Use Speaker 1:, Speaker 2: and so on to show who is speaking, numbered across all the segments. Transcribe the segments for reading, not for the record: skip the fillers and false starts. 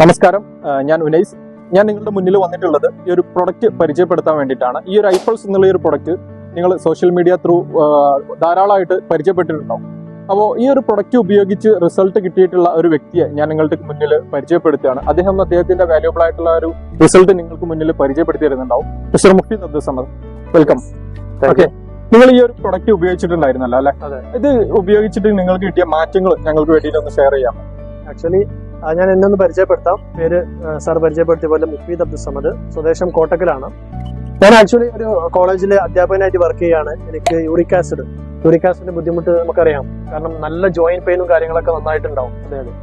Speaker 1: നമസ്കാരം, ഞാൻ ഉനൈസ്. ഞാൻ നിങ്ങളുടെ മുന്നിൽ വന്നിട്ടുള്ളത് ഈ ഒരു പ്രൊഡക്റ്റ് പരിചയപ്പെടുത്താൻ വേണ്ടിയിട്ടാണ്. ഈ ഒരു ഐപ്പൾസ് എന്നുള്ള ഒരു പ്രൊഡക്റ്റ് നിങ്ങൾ സോഷ്യൽ മീഡിയ ത്രൂ ധാരാളമായിട്ട് പരിചയപ്പെട്ടിട്ടുണ്ടാവും. അപ്പോൾ ഈ ഒരു പ്രൊഡക്റ്റ് ഉപയോഗിച്ച് റിസൾട്ട് കിട്ടിയിട്ടുള്ള ഒരു വ്യക്തിയെ ഞാൻ നിങ്ങളുടെ മുന്നിൽ പരിചയപ്പെടുത്തുകയാണ്. അദ്ദേഹത്തിന്റെ വാല്യൂബിൾ ആയിട്ടുള്ള ഒരു റിസൾട്ട് നിങ്ങൾക്ക് മുന്നിൽ പരിചയപ്പെടുത്തി തരുന്നുണ്ടാവും. Mister Mufeed Abdul Samad, welcome. Okay, നിങ്ങൾ ഈ ഒരു പ്രൊഡക്റ്റ് ഉപയോഗിച്ചിട്ടുണ്ടായിരുന്നല്ലോ അല്ലെ? ഇത് ഉപയോഗിച്ചിട്ട് നിങ്ങൾക്ക് കിട്ടിയ മാറ്റങ്ങൾ ഞങ്ങൾക്ക് വേണ്ടിയിട്ട് ഒന്ന് ഷെയർ ചെയ്യാം.
Speaker 2: ആക്ച്വലി ഞാൻ എന്നെ ഒന്ന് പരിചയപ്പെടുത്താം. പേര് സാർ പരിചയപ്പെടുത്തിയ പോലെ മുഫീദ് അബ്ദുൽ സമദ്, സ്വദേശം കോട്ടക്കലാണ്. ഞാൻ ആക്ച്വലി ഒരു കോളേജിലെ അധ്യാപകനായിട്ട് വർക്ക് ചെയ്യാണ്. എനിക്ക് യൂറിക് ആസിഡിന്റെ ബുദ്ധിമുട്ട് നമുക്കറിയാം. കാരണം നല്ല ജോയിന്റ് പെയിനും കാര്യങ്ങളൊക്കെ നന്നായിട്ടുണ്ടാവും.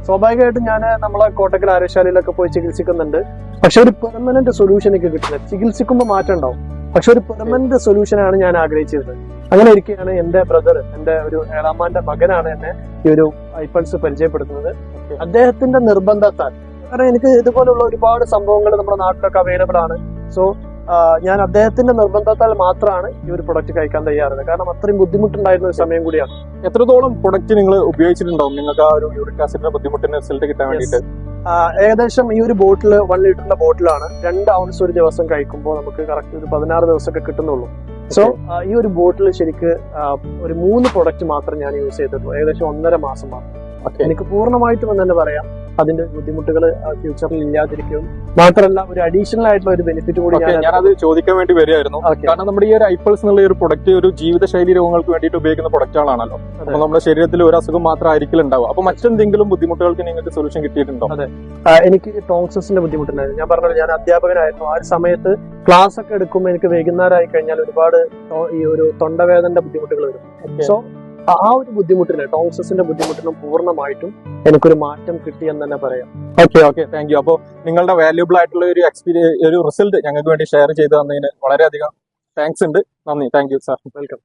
Speaker 2: സ്വാഭാവികമായിട്ടും ഞാൻ നമ്മളെ കോട്ടക്കൽ ആരോഗ്യശാലയിലൊക്കെ പോയി ചികിത്സിക്കുന്നുണ്ട്. പക്ഷെ ഒരു പെർമനന്റ് സൊല്യൂഷൻ എനിക്ക് കിട്ടുന്നത്. ചികിത്സിക്കുമ്പോൾ മാറ്റം ഉണ്ടാവും, പക്ഷെ ഒരു പെർമനന്റ് സൊല്യൂഷനാണ് ഞാൻ ആഗ്രഹിച്ചിരുന്നത്. അങ്ങനെ ഇരിക്കുകയാണ് എന്റെ ബ്രദർ, എന്റെ ഒരു ഏഴാമാന്റെ മകനാണ് എന്നെ ഈ ഒരു ഐപ്പൾസ് പരിചയപ്പെടുത്തുന്നത്. അദ്ദേഹത്തിന്റെ നിർബന്ധത്താൽ, കാരണം എനിക്ക് ഇതുപോലുള്ള ഒരുപാട് സംഭവങ്ങൾ നമ്മുടെ നാട്ടിലൊക്കെ അവൈലബിൾ ആണ്. സോ ഞാൻ അദ്ദേഹത്തിന്റെ നിർബന്ധത്താൽ മാത്രമാണ് ഈ ഒരു പ്രൊഡക്റ്റ് കഴിക്കാൻ തയ്യാറുള്ളത്. കാരണം അത്രയും ബുദ്ധിമുട്ടുണ്ടായിരുന്ന ഒരു സമയം കൂടിയാണ്.
Speaker 1: എത്രത്തോളം പ്രൊഡക്റ്റ് നിങ്ങൾ ഉപയോഗിച്ചിട്ടുണ്ടാവും നിങ്ങൾക്ക് ആ ഒരു യൂറിക് ആസിഡിന്റെ ബുദ്ധിമുട്ടിന് റിസൾട്ട് കിട്ടാൻ വേണ്ടിയിട്ട്?
Speaker 2: ഏകദേശം ഈ ഒരു ബോട്ടിൽ 1 ലിറ്ററിന്റെ ബോട്ടിലാണ് 2 ഔൺസ് ഒരു ദിവസം കഴിക്കുമ്പോൾ നമുക്ക് കറക്റ്റ് ഒരു 16 ദിവസമൊക്കെ കിട്ടുന്നുള്ളൂ. സോ ഈ ഒരു ബോട്ടിൽ ശരിക്ക് ഒരു 3 പ്രൊഡക്റ്റ് മാത്രം ഞാൻ യൂസ് ചെയ്തിട്ടുള്ളൂ. ഏകദേശം 1.5 മാസം മാത്രം. എനിക്ക് പൂർണ്ണമായിട്ടും എന്ന് തന്നെ പറയാം അതിന്റെ ബുദ്ധിമുട്ടുകൾ ഫ്യൂച്ചറിൽ ഇല്ലാതിരിക്കും. മാത്രമല്ല ഒരു അഡീഷണൽ ആയിട്ടുള്ള ഒരു ബെനിഫിറ്റ് കൂടി
Speaker 1: ഞാനത് ചോദിക്കാൻ വേണ്ടി വരികയായിരുന്നു. കാരണം നമ്മുടെ ഈ ഒരു ഐപ്പൾസ് എന്നുള്ള ഒരു പ്രൊഡക്റ്റ് ഒരു ജീവിതശൈലി രോഗങ്ങൾക്ക് വേണ്ടിയിട്ട് ഉപയോഗിക്കുന്ന പ്രൊഡക്റ്റുകളാണല്ലോ. അപ്പൊ നമ്മുടെ ശരീരത്തിൽ ഒരു അസുഖം മാത്രം ആയിരിക്കും ഉണ്ടാവും. അപ്പൊ മറ്റെന്തെങ്കിലും ബുദ്ധിമുട്ടുകൾക്ക് നിങ്ങൾക്ക് സൊല്യൂഷൻ കിട്ടിയിട്ടുണ്ടോ?
Speaker 2: അതെ, എനിക്ക് ടോൺസിന്റെ ബുദ്ധിമുട്ടുണ്ടായിരുന്നു. ഞാൻ പറഞ്ഞത് ഞാൻ അധ്യാപകനായിരുന്നു. ആ ഒരു സമയത്ത് ക്ലാസ് ഒക്കെ എടുക്കുമ്പോൾ എനിക്ക് വൈകുന്നേരമായി കഴിഞ്ഞാൽ ഒരുപാട് ഈ ഒരു തൊണ്ടവേദനയുടെ ബുദ്ധിമുട്ടുകൾ വരും. സോ ആ ഒരു ബുദ്ധിമുട്ടിന്, ടോൺസിന്റെ ബുദ്ധിമുട്ടിനും പൂർണ്ണമായിട്ടും എനിക്കൊരു മാറ്റം കിട്ടി എന്ന് തന്നെ പറയാം.
Speaker 1: Okay, thank you. അപ്പോൾ നിങ്ങളുടെ വാല്യൂബിൾ ആയിട്ടുള്ള ഒരു ഒരു റിസൾട്ട് ഞങ്ങൾക്ക് വേണ്ടി ഷെയർ ചെയ്ത് തന്നതിന് വളരെയധികം താങ്ക്സ് ഉണ്ട്. നന്ദി. Thank you sir.
Speaker 2: വെൽക്കം.